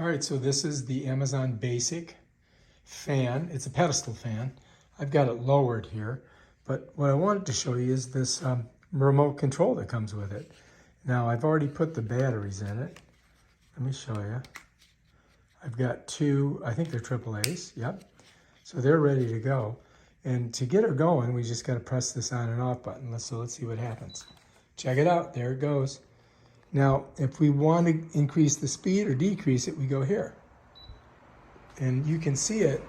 All right, so this is the Amazon Basic fan. It's a pedestal fan. I've got it lowered here, but what I wanted to show you is this remote control that comes with it. Now, I've already put the batteries in it. Let me show you. I've got two, I think they're AAAs, yep. So they're ready to go. And to get her going, we just got to press this on and off button. So let's see what happens. Check it out, there it goes. Now, if we want to increase the speed or decrease it, we go here. And you can see it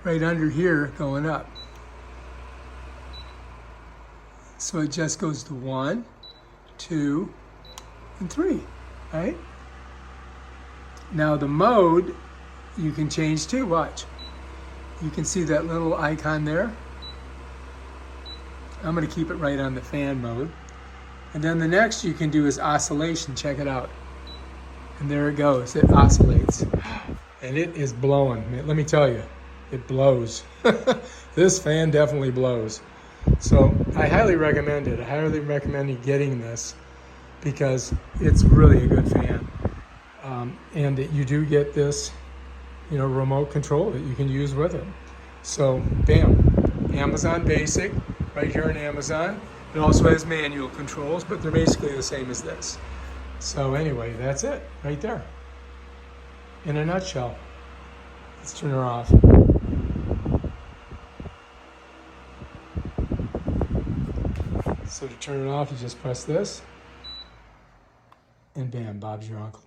right under here going up. So it just goes to 1, 2, and 3, right? Now the mode you can change too, watch. You can see that little icon there. I'm going to keep it right on the fan mode. And then the next you can do is oscillation. Check it out. And there it goes. It oscillates. And it is blowing. Let me tell you, it blows. This fan definitely blows. So I highly recommend it. I highly recommend you getting this because it's really a good fan. And that you do get this, remote control that you can use with it. So, bam, Amazon Basic, right here on Amazon. It also has manual controls, but they're basically the same as this. So anyway, that's it, right there. In a nutshell. Let's turn her off. So to turn it off, you just press this, and bam, Bob's your uncle.